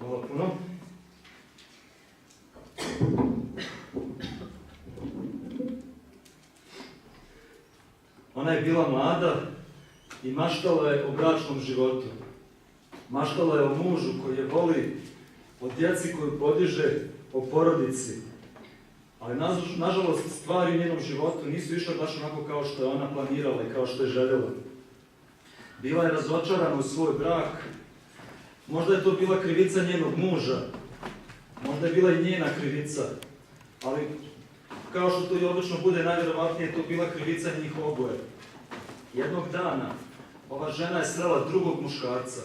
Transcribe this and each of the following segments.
Hvala puno. Ona je bila mlada i maštala je o bračnom životu. Maštala je o mužu koji je voli, o djeci koju podiže, o porodici. Ali nažalost stvari u njenom životu nisu išle baš onako kao što je ona planirala i kao što je željela. Bila je razočarana u svoj brak. Možda je to bila krivica njenog muža. Možda je bila i njena krivica. Ali kao što to i obično bude, najvjerovatnije je to bila krivica njih oboje. Jednog dana ova žena je srela drugog muškarca.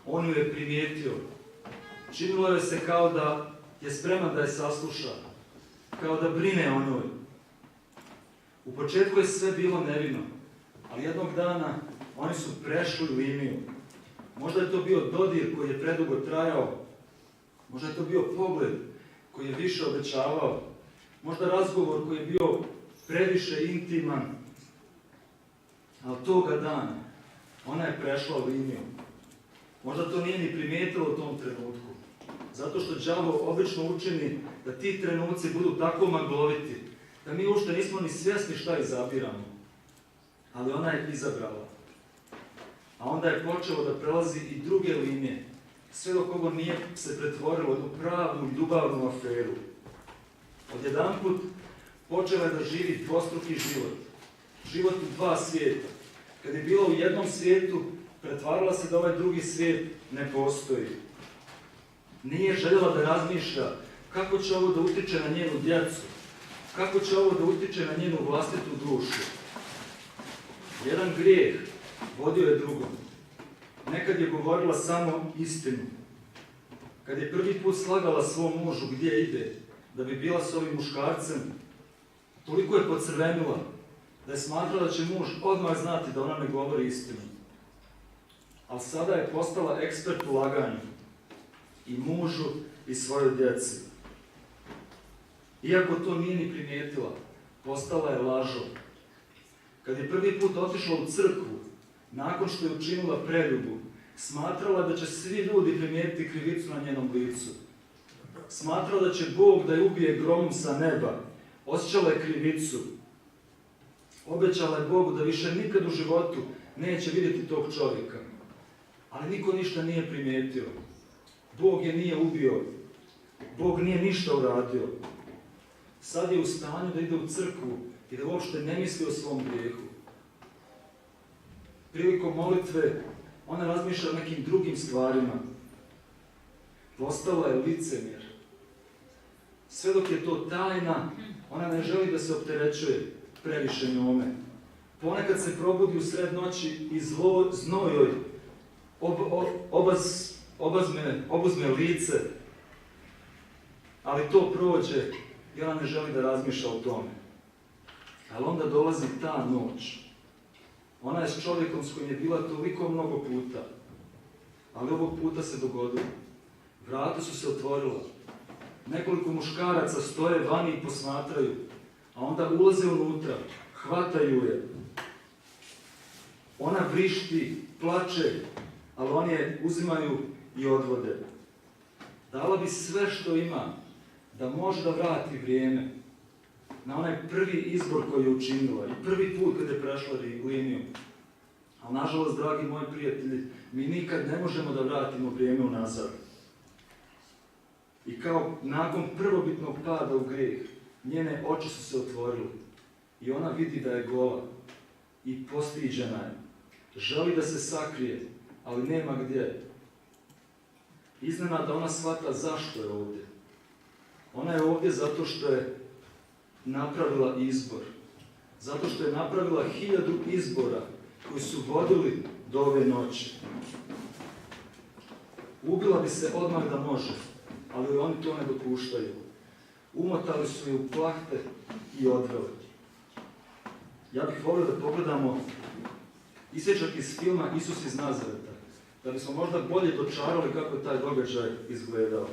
On ju je primijetio. Činilo joj se kao da je spreman da je sasluša. Kao da brine o njoj. U početku je sve bilo nevino. Ali jednog dana oni su prešli liniju. Možda je to bio dodir koji je predugo trajao. Možda je to bio pogled koji je više obećavao. Možda razgovor koji je bio previše intiman. Ali toga dana ona je prešla liniju. Možda to nije ni primijetila u tom trenutku. Zato što đavo obično učini da ti trenuci budu tako magloviti, da mi uopšte nismo ni svjesni šta izabiramo. Ali ona je izabrala. A onda je počelo da prelazi i druge linije. Sve dok ovo nije se pretvorilo u jednu pravu i ljubavnu aferu. Odjedanput počela je da živi dvostruki život. Život u dva svijeta. Kad je bila u jednom svijetu, pretvarala se da ovaj drugi svijet ne postoji. Nije željela da razmišlja kako će ovo da utiče na njenu djecu, kako će ovo da utiče na njenu vlastitu dušu. Jedan grijeh vodio je drugom. Nekad je govorila samo istinu. Kad je prvi put slagala svom mužu gdje ide, da bi bila s ovim muškarcem, toliko je pocrvenila da je smatrala da će muž odmah znati da ona ne govori istinu. Ali sada je postala ekspert u laganju. I mužu i svojoj djeci. Iako to nije ni primijetila, postala je lažov. Kad je prvi put otišla u crkvu, nakon što je učinila preljubu, smatrala da će svi ljudi primijetiti krivicu na njenom licu. Smatrala da će Bog da je ubije gromom sa neba. Osjećala je krivicu. Obećala je Bogu da više nikad u životu neće vidjeti tog čovjeka. Ali niko ništa nije primijetio. Bog je nije ubio. Bog nije ništa uradio. Sad je u stanju da ide u crkvu i da uopšte ne misli o svom grijehu. Prilikom molitve ona razmišlja o nekim drugim stvarima. Postala je licemjer. Sve dok je to tajna, ona ne želi da se opterećuje previše njome. Ponekad se probudi u sred noći i znoj joj obuzme lice, ali to prođe i ona ne želi da razmišlja o tome. Ali onda dolazi ta noć. Ona je s čovjekom s kojim je bila toliko mnogo puta, ali ovog puta se dogodilo. Vrata su se otvorila. Nekoliko muškaraca stoje vani i posmatraju, a onda ulaze unutra, hvataju je. Ona vrišti, plače, ali oni je uzimaju i odvode. Dala bi sve što ima da može da vrati vrijeme na onaj prvi izbor koji je učinila i prvi put kad je prešla liniju. Ali nažalost, dragi moji prijatelji, mi nikad ne možemo da vratimo vrijeme unazad. I kao nakon prvobitnog pada u grijeh, njene oči su se otvorile i ona vidi da je gola i postiđena je. Želi da se sakrije, ali nema gdje. Iznenada ona shvata zašto je ovdje. Ona je ovdje zato što je napravila izbor. Zato što je napravila 1000 izbora koji su vodili do ove noći. Ubila bi se odmah da može, ali oni to ne dopuštaju. Umotali su je u plahte i odveli. Ja bih volio da pogledamo isječak iz filma Isus iz Nazareta, da bismo možda bolje dočarali kako je taj događaj izgledao.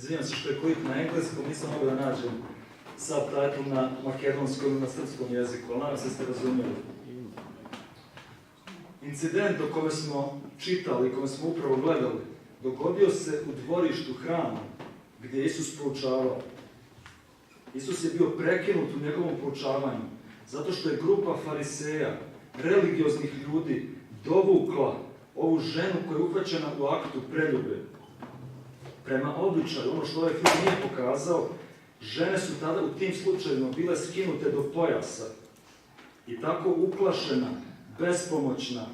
Izvinjam se što je klip na engleskom, nisam mogao da nađem subtitle na makedonskom i na srpskom jeziku, ali nadam se da ste razumjeli. Incident o kome smo čitali i kome smo upravo gledali, dogodio se u dvorištu hrama gdje je Isus poučavao. Isus je bio prekinut u njegovom poučavanju, zato što je grupa fariseja, religioznih ljudi, dovukla ovu ženu koja je uhvaćena u aktu preljube. Prema običaju, ono što ovaj film nije pokazao, žene su tada u tim slučajevima bile skinute do pojasa i tako uplašena, bespomoćna,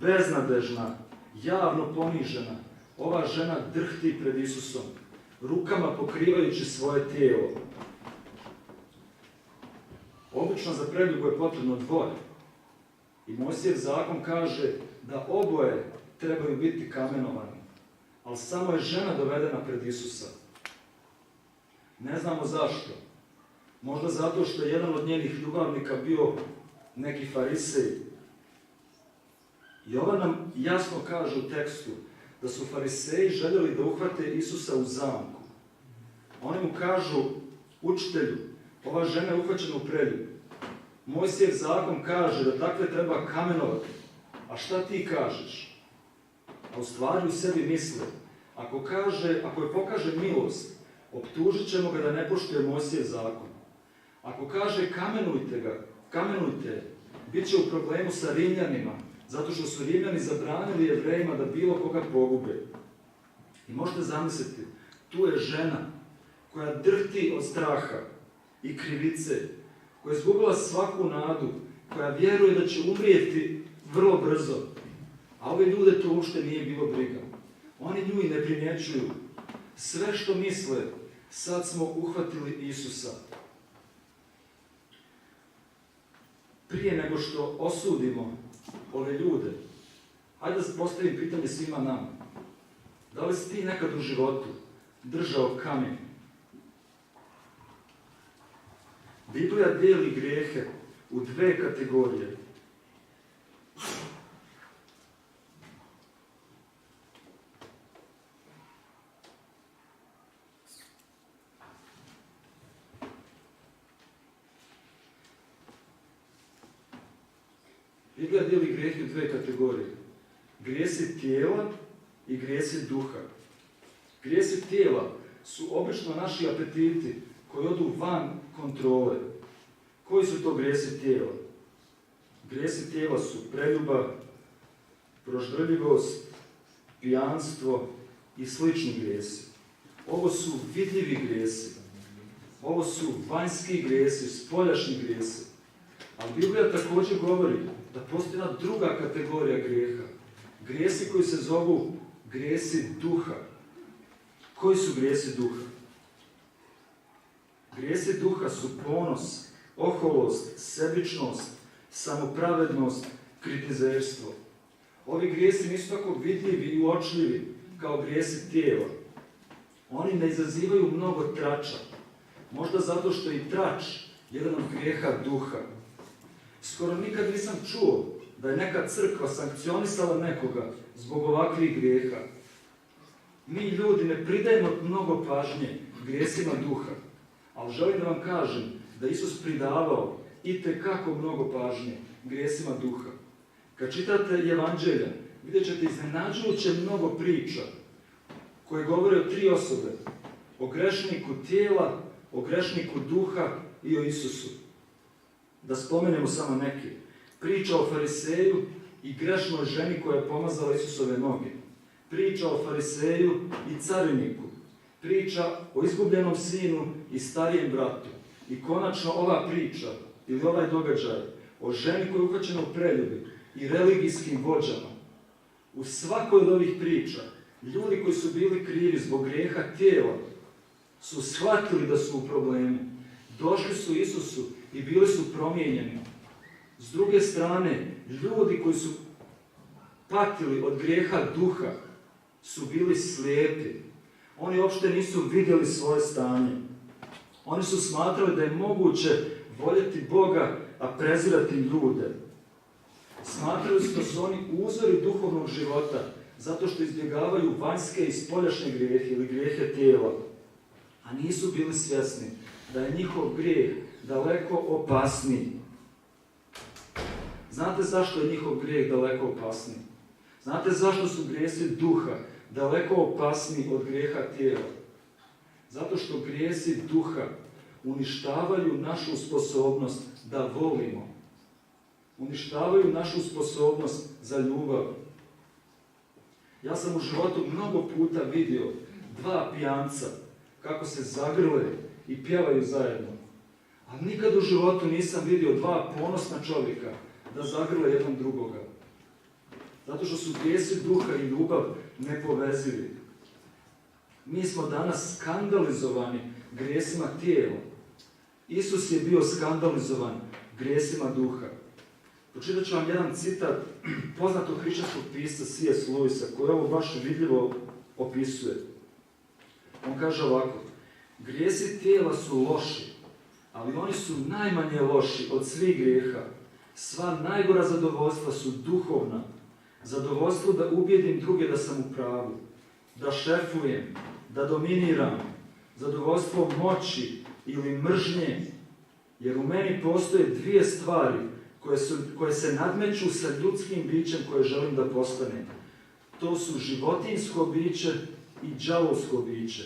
beznadežna, javno ponižena, ova žena drhti pred Isusom, rukama pokrivajući svoje tijelo. Obično za preljubu je potrebno dvoje. I Mojsijev zakon kaže da oboje trebaju biti kamenovani, ali samo je žena dovedena pred Isusa. Ne znamo zašto. Možda zato što je jedan od njenih ljubavnika bio neki farisej. Jovan nam jasno kaže u tekstu da su fariseji željeli da uhvate Isusa u zamku. Oni mu kažu, učitelju, ova žena je uhvaćena u preljubu. Mojsijev zakon kaže da takve treba kamenovati. A šta ti kažeš? A u stvari u sebi misle, ako je pokaže milost, optužit ćemo ga da ne poštuje Mojsijev zakon. Ako kaže kamenujte, bit će u problemu sa Rimljanima, zato što su Rimljani zabranili Jevrejima da bilo koga pogube. I možete zamisliti, tu je žena koja drhti od straha i krivice, koja je izgubila svaku nadu, koja vjeruje da će umrijeti vrlo brzo. A ove ljude to uopšte nije bilo briga. Oni nju i ne primjećuju. Sve što misle, sad smo uhvatili Isusa. Prije nego što osudimo ove ljude, hajde da postavim pitanje svima nama. Da li si ti nekad u životu držao kamen? Biblija dijeli grijehe u dve kategorije. Biblija dijeli grijehe u dve kategorije. Grijesi tijela i grijesi duha. Grijesi tijela su obično naši apetiti koji odu van kontrole. Koji su to grijesi tijela? Grijesi tijela su preljuba, proždrljivost, pijanstvo i slični grijesi. Ovo su vidljivi grijesi. Ovo su vanjski grijesi, spoljašnji grijesi. Ali Biblija također govori da postoji jedna druga kategorija grijeha. Grijesi koji se zovu grijesi duha. Koji su grijesi duha? Grijesi duha su ponos, oholost, sebičnost, samopravednost, kritizerstvo. Ovi grijesi nisu tako vidljivi i uočljivi kao grijesi tijela. Oni ne izazivaju mnogo trača. Možda zato što je i trač jedan od grijeha duha. Skoro nikad nisam čuo da je neka crkva sankcionisala nekoga zbog ovakvih grijeha. Mi ljudi ne pridajemo mnogo pažnje grijesima duha, ali želim da vam kažem da Isus pridavao itekako mnogo pažnje grijesima duha. Kad čitate Evanđelja, vidjet ćete iznenađujuće mnogo priča koje govore o tri osobe. O grešniku tijela, o grešniku duha i o Isusu. Da spomenemo samo neke. Priča o fariseju i grešnoj ženi koja je pomazala Isusove noge. Priča o fariseju i cariniku. Priča o izgubljenom sinu i starijem bratu. I konačno ova priča ili ovaj događaj o ženi koja je uhvaćena u preljubi i religijskim vođama. U svakoj od ovih priča ljudi koji su bili krivi zbog grijeha tijela su shvatili da su u problemu. Došli su Isusu i bili su promijenjeni. S druge strane, ljudi koji su patili od grijeha duha su bili slijepi. Oni uopšte nisu vidjeli svoje stanje. Oni su smatrali da je moguće voljeti Boga, a prezirati ljude. Smatrali su da su oni uzori duhovnog života, zato što izbjegavaju vanjske i spoljašnje grijehe ili grijehe tijela. a nisu bili svjesni da je njihov grijeh daleko opasniji. Znate zašto je njihov grijeh daleko opasniji? Znate zašto su grijesi duha daleko opasniji od grijeha tijela? Zato što grijesi duha uništavaju našu sposobnost da volimo. Uništavaju našu sposobnost za ljubav. Ja sam u životu mnogo puta vidio dva pijanca kako se zagrle i pjevaju zajedno. Ali nikad u životu nisam vidio dva ponosna čovjeka da zagrle jedan drugoga. Zato što su grijesi duha i ljubav nepovezivi. Mi smo danas skandalizovani grijesima tijela. Isus je bio skandalizovan grijesima duha. Pročitat ću vam jedan citat poznatog hrišćanskog pisca C.S. Lewisa, koji ovo baš vidljivo opisuje. On kaže ovako: grijesi tijela su loši, ali oni su najmanje loši od svih grijeha. Sva najgora zadovoljstva su duhovna. Zadovoljstvo da ubijedim druge da sam u pravu, da šefujem, da dominiram, zadovoljstvo moći ili mržnje, jer u meni postoje dvije stvari koje se nadmeću sa ljudskim bićem koje želim da postanem. To su životinjsko biće i đavolsko biće.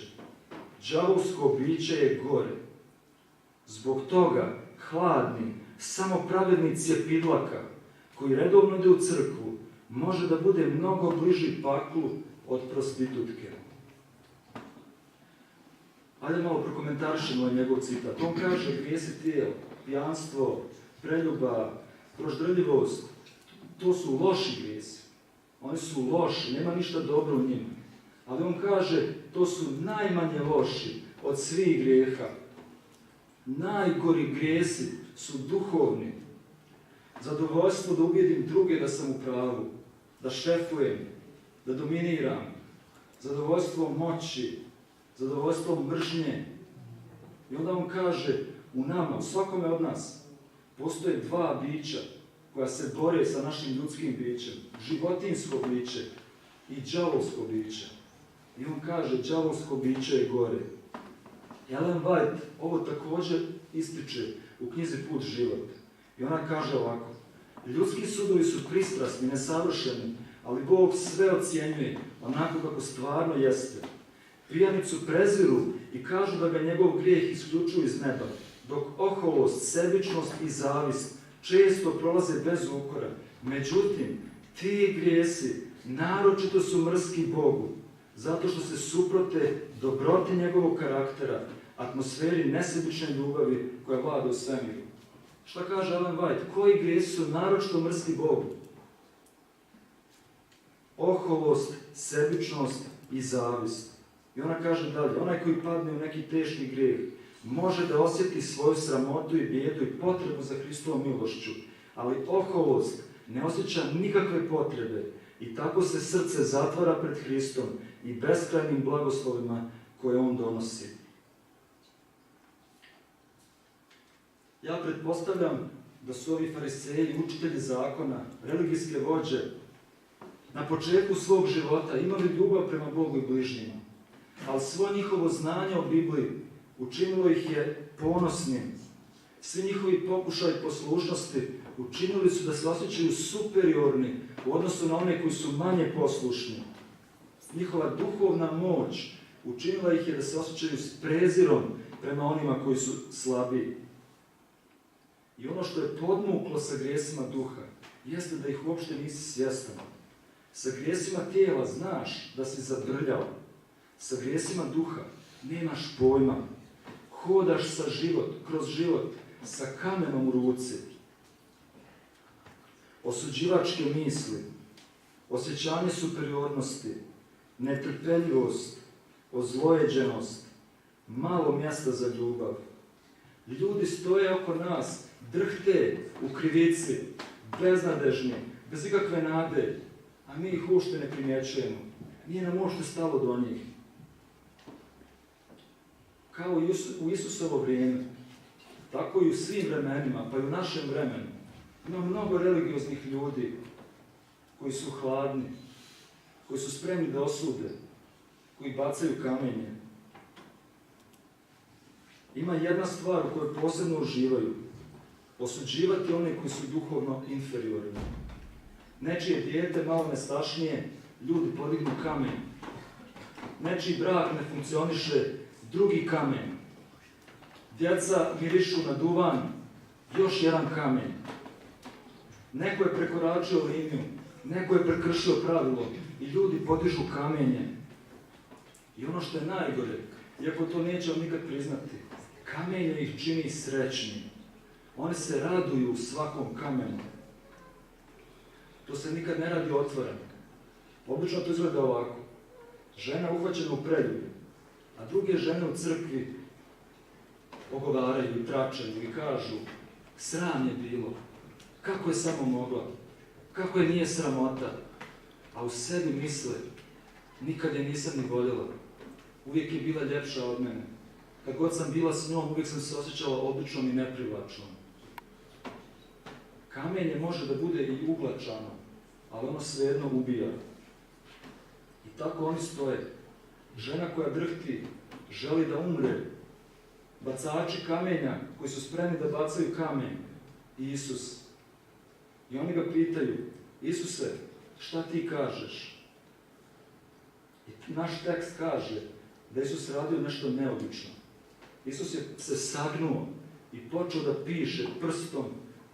Đavolsko biće je gore. Zbog toga hladni, samopravedni cjepidlaka koji redovno ide u crkvu može da bude mnogo bliži paklu od prostitutke. Hajde malo prokomentarišemo njegov citat. On kaže: grijesi tijela, pijanstvo, preljuba, proždrljivost, to su loši grijesi. Oni su loši, nema ništa dobro u njima. Ali on kaže, to su najmanje loši od svih grijeha. Najgori grijesi su duhovni. Zadovoljstvo da ubijedim druge da sam u pravu, da šefujem, da dominiram, zadovoljstvo moći, zadovoljstvo mržnje. I onda on kaže, u nama, u svakome od nas, postoje dva bića koja se bore sa našim ljudskim bićem. Životinjsko biće i đavolsko biće. I on kaže, đavolsko biće je gore. Ellen White ovo također ističe u knjizi Put život. I ona kaže ovako: ljudski sudovi su pristrasni, nesavršeni, ali Bog sve ocjenjuje onako kako stvarno jeste. Pijanicu preziru i kažu da ga njegov grijeh isključuju iz neba, dok oholost, sebičnost i zavist često prolaze bez ukora. Međutim, ti grijesi naročito su mrski Bogu, zato što se suprote dobroti njegovog karaktera, atmosferi nesebične ljubavi koja vlada u svemiru. Šta kaže Ellen White? Koji grijesi su naročito mrski Bogu? Oholost, sebičnost i zavist. I ona kaže dalje, onaj koji padne u neki teški grijeh može da osjeti svoju sramotu i bijedu i potrebu za Hristovom milošću, ali oholost ne osjeća nikakve potrebe i tako se srce zatvara pred Hristom i beskrajnim blagoslovima koje on donosi. Ja pretpostavljam da su ovi fariseji, učitelji zakona, religijske vođe, na početku svog života imali ljubav prema Bogu i bližnjima, ali svo njihovo znanje o Bibliji učinilo ih je ponosnim. Svi njihovi pokušaji poslušnosti učinili su da se osjećaju superiorni u odnosu na one koji su manje poslušni. Njihova duhovna moć učinila ih je da se osjećaju s prezirom prema onima koji su slabiji. I ono što je podmuklo sa grijesima duha, jeste da ih uopšte nisi svjestan. Sa grijesima tijela znaš da si zadrljao. Sa grijesima duha nemaš pojma. Hodaš kroz život sa kamenom u ruci. Osuđivačke misli, osjećanje superiornosti, netrpeljivost, ozlojeđenost, malo mjesta za ljubav. Ljudi stoje oko nas, drhte u krivici, beznadežni, bez ikakve nade, a mi ih uopšte ne primjećujemo. Nije nam uopšte stalo do njih. Kao i u Isusovo vrijeme, tako i u svim vremenima, pa i u našem vremenu, ima mnogo religioznih ljudi koji su hladni, koji su spremni da osude, koji bacaju kamenje. Ima jedna stvar u kojoj posebno uživaju. Osuđivati one koji su duhovno inferiorni. Nečije dijete malo nestašnije, ljudi podignu kamen. Nečiji brak ne funkcioniše, drugi kamen. Djeca mirišu na duvan, još jedan kamen. Neko je prekoračio liniju, neko je prekršio pravilo i ljudi podižu kamenje. I ono što je najgore, iako to nećemo nikad priznati, kamenje ih čini srećnim. Oni se raduju svakom kamenu. To se nikad ne radi otvoreno. Obično to izgleda ovako. Žena uhvaćena u preljubi, a druge žene u crkvi ogovaraju i tračaju i kažu: sram je bilo, kako je samo mogla, kako je nije sramota, a u sebi misle: nikad je nisam ni voljela, uvijek je bila ljepša od mene. Kad god sam bila s njom, uvijek sam se osjećala običnom i neprivlačnom. Kamenje može da bude i uglačano, ali ono svejedno ubija. I tako oni stoje. Žena koja drhti, želi da umre. Bacači kamenja koji su spremni da bacaju kamen. I Isus. I oni ga pitaju: Isuse, šta ti kažeš? I naš tekst kaže da je Isus radio nešto neobično. Isus je se sagnuo i počeo da piše prstom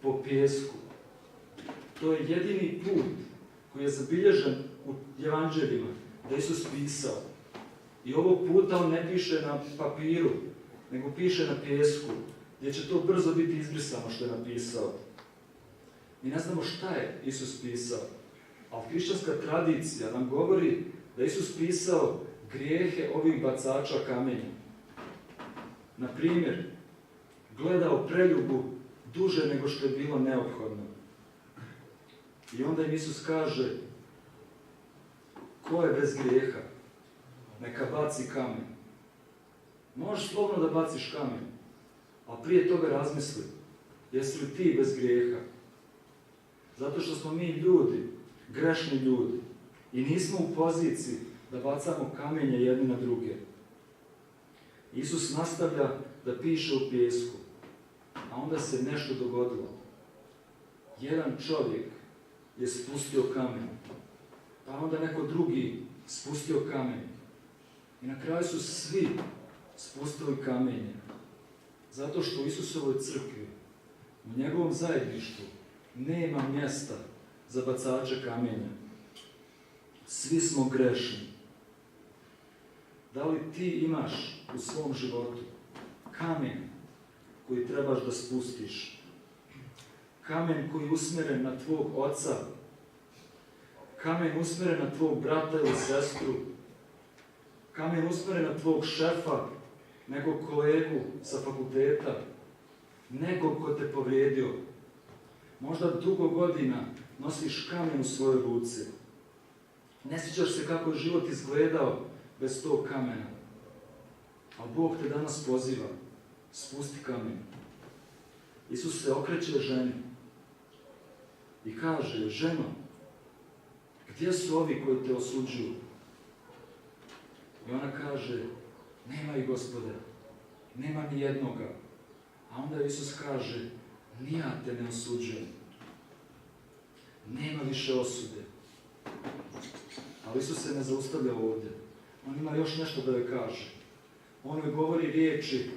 po pijesku. To je jedini put koji je zabilježen u evanđeljima da je Isus pisao. I ovog puta on ne piše na papiru, nego piše na pijesku, gdje će to brzo biti izbrisano što je napisao. Mi ne znamo šta je Isus pisao, ali hrišćanska tradicija nam govori da je Isus pisao grijehe ovih bacača kamenja. Na primjer, gledao preljubu duže nego što je bilo neophodno. I onda im Isus kaže: ko je bez grijeha, neka baci kamen. Možeš slobodno da baciš kamen, a prije toga razmisli: jesi li ti bez grijeha? Zato što smo mi ljudi, grešni ljudi, i nismo u poziciji da bacamo kamenje jedni na druge. Isus nastavlja da piše u pijesku, a onda se nešto dogodilo. Jedan čovjek je spustio kamen, pa onda neko drugi spustio kamen. I na kraju su svi spustili kamenje. Zato što u Isusovoj crkvi, u njegovom zajedništvu, nema mjesta za bacače kamenja. Svi smo grešni. Da li ti imaš u svom životu kamen koji trebaš da spustiš? Kamen koji je usmjeren na tvog oca? Kamen usmjeren na tvog brata ili sestru? Kamen usmjeren na tvog šefa, nekog kolegu sa fakulteta? Nekog ko te povrijedio? Možda dugo godina nosiš kamen u svojoj ruci. Ne sjećaš se kako je život izgledao bez tog kamena. A Bog te danas poziva: spusti kamen. Isus se okreće ženi i kaže: ženo, gdje su ovi koji te osuđuju? I ona kaže: nema ih, Gospode, nema ni jednoga. A onda Isus kaže: ni ja te ne osuđujem. Nema više osude. Ali Isus se ne zaustavlja ovdje. On ima još nešto da joj kaže. On joj govori riječi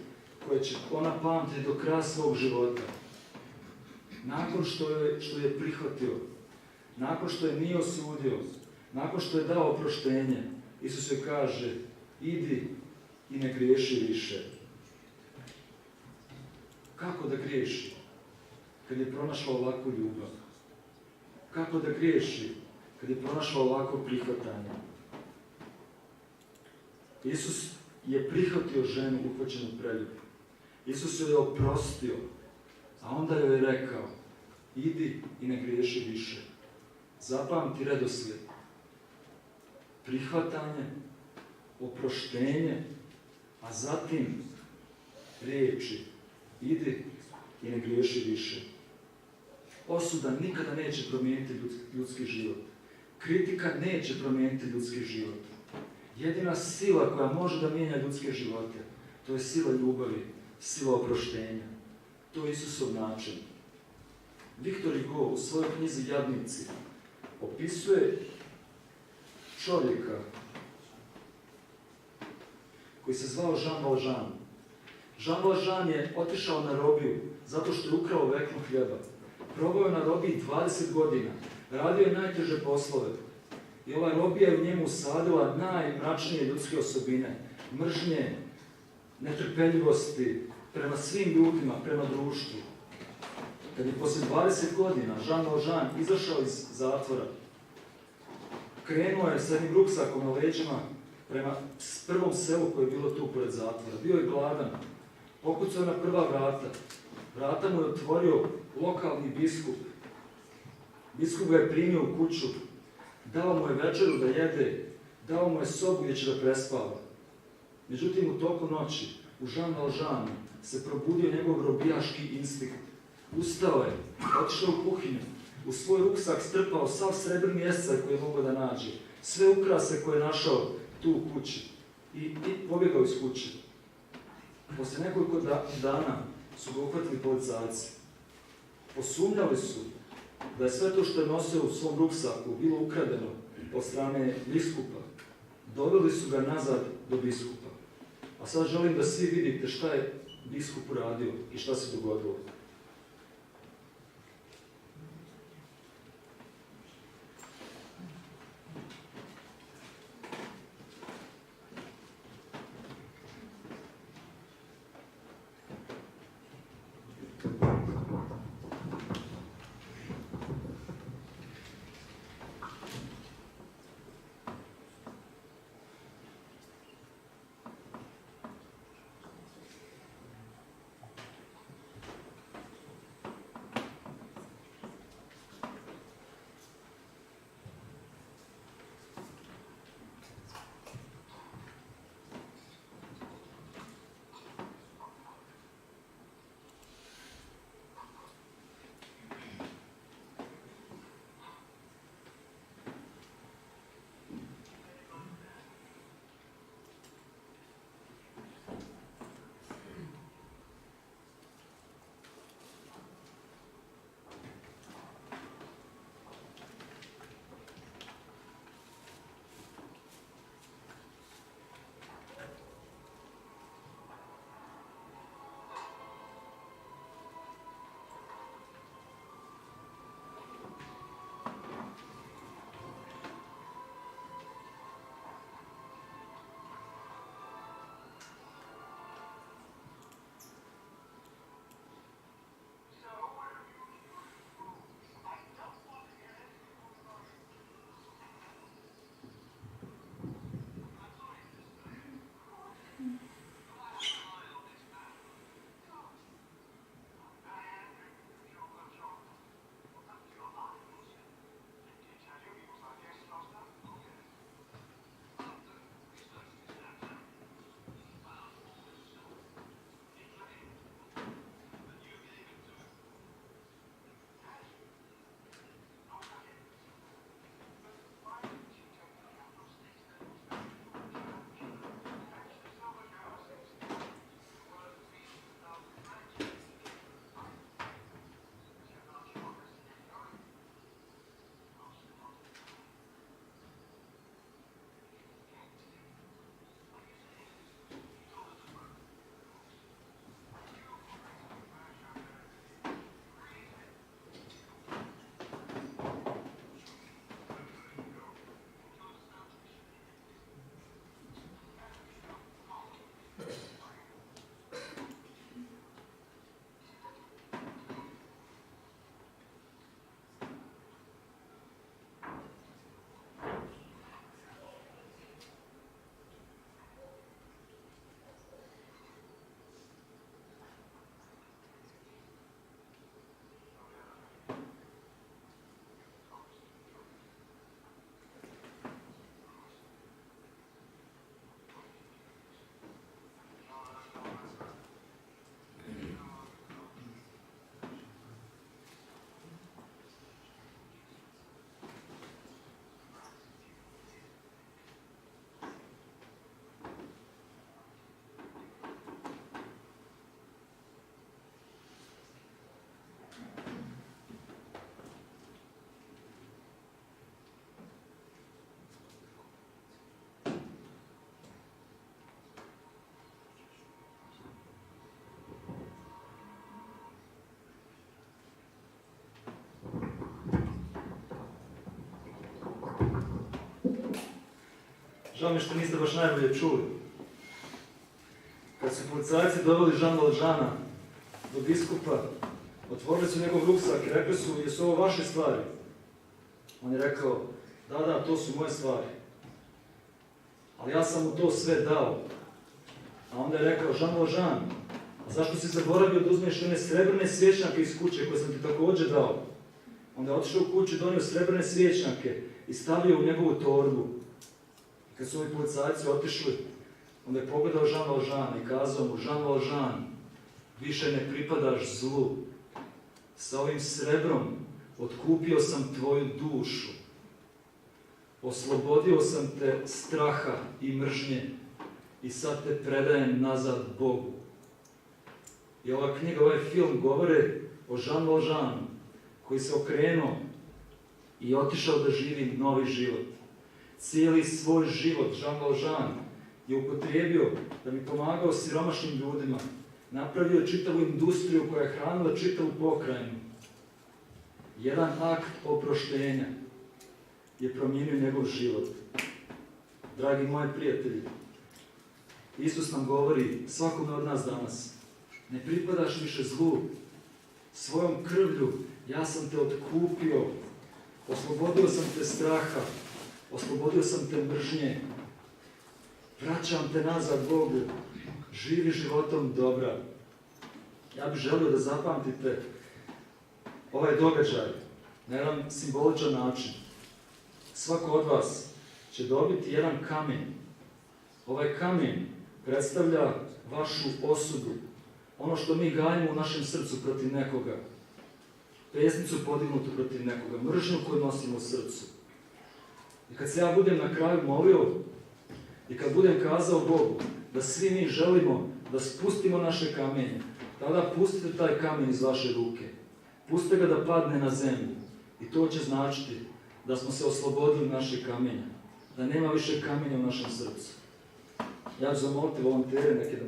koje će ona pamtiti do kraja svog života. Nakon što je prihvatio, nakon što je nije osudio, nakon što je dao oproštenje, Isus joj kaže: idi i ne griješi više. Kako da griješi kad je pronašla ovakvu ljubav? Kako da griješi kad je pronašla ovako prihvatanje? Isus je prihvatio ženu uhvaćenu u preljubi. Isus joj je oprostio, a onda joj je rekao: idi i ne griješi više. Zapamti redoslijed. Prihvatanje, oproštenje, a zatim riječi: idi i ne griješi više. Osuda nikada neće promijeniti ljudski život. Kritika neće promijeniti ljudski život. Jedina sila koja može da mijenja ljudske živote, to je sila ljubavi. sila oproštenja. To je Isusov način. Viktor Hugo u svojoj knjizi Jadnici opisuje čovjeka koji se zvao Jean Valjean. Jean Valjean je otišao na robiju zato što je ukrao vekno hljeba. Probao je na robiji 20 godina, radio je najteže poslove. I ova robija je u njemu usadila najmračnije ljudske osobine, mržnje, netrpeljivosti prema svim ljudima, prema društvu. Kad je poslije 20 godina Jean Valjean izašao iz zatvora, krenuo je sa jednim ruksakom na leđima prema prvom selu koje je bilo tu pored zatvora. Bio je gladan, pokucao na prva vrata. Vrata mu je otvorio lokalni biskup. Biskup ga je primio u kuću, dao mu je večeru da jede, dao mu je sobu gdje će da prespava. Međutim, u toku noći u Jean Valjeanu se probudio njegov robijaški instinkt. Ustao je, otišao u kuhinju, u svoj ruksak strpao sav srebrni esaj koji je mogao da nađe, sve ukrase koje je našao tu u kući i pobjegao iz kuće. Posle nekoliko dana su ga uhvatili policajci. Posumnjali su da je sve to što je nosio u svom ruksaku bilo ukradeno od strane biskupa. Doveli su ga nazad do biskupa. A sad želim da svi vidite šta je biskup uradio i šta se dogodilo. Žao mi što niste baš najbolje čuli. Kad su policajci doveli Jean Valjeana do biskupa, otvorili su njegov ruksak i rekli su, jesu ovo vaše stvari? On je rekao, da, to su moje stvari. Ali ja sam mu to sve dao. A onda je rekao, Jean Valjean, a zašto si zaboravio da uzmeš one srebrne svječnjake iz kuće koje sam ti također dao? Onda je otišao u kuću, donio srebrne svječnjake i stavio u njegovu torbu. I kad su ovi policajci otišli, onda je pogledao Jean Valjean i kazao mu, Jean Valjean, više ne pripadaš zlu. Sa ovim srebrom otkupio sam tvoju dušu. Oslobodio sam te straha i mržnje i sad te predajem nazad Bogu. I ova knjiga, ovaj film govore o Jean Valjeanu koji se okrenuo i otišao da živi novi život. Cijeli svoj život Jean Valjean je upotrijebio da bi pomagao siromašnim ljudima. Napravio je čitavu industriju koja je hranila čitavu pokrajinu. Jedan akt oproštenja je promijenio njegov život. Dragi moji prijatelji, Isus nam govori svakome od nas danas, ne pripadaš više zlu, svojom krvlju ja sam te otkupio, oslobodio sam te straha, oslobodio sam te mržnje, vraćam te nazad Bogu, živi životom dobra. Ja bih želio da zapamtite ovaj događaj na jedan simboličan način. Svako od vas će dobiti jedan kamen. Ovaj kamen predstavlja vašu osudu, ono što mi gajimo u našem srcu protiv nekoga, pesnicu podignutu protiv nekoga, mržnju koju nosimo u srcu. I kad se ja budem na kraju molio i kad budem kazao Bogu da svi mi želimo da spustimo naše kamenje, tada pustite taj kamen iz vaše ruke. Pustite ga da padne na zemlju. I to će značiti da smo se oslobodili naše kamenja. Da nema više kamenja u našem srcu. Ja ću zamoliti volontere neke da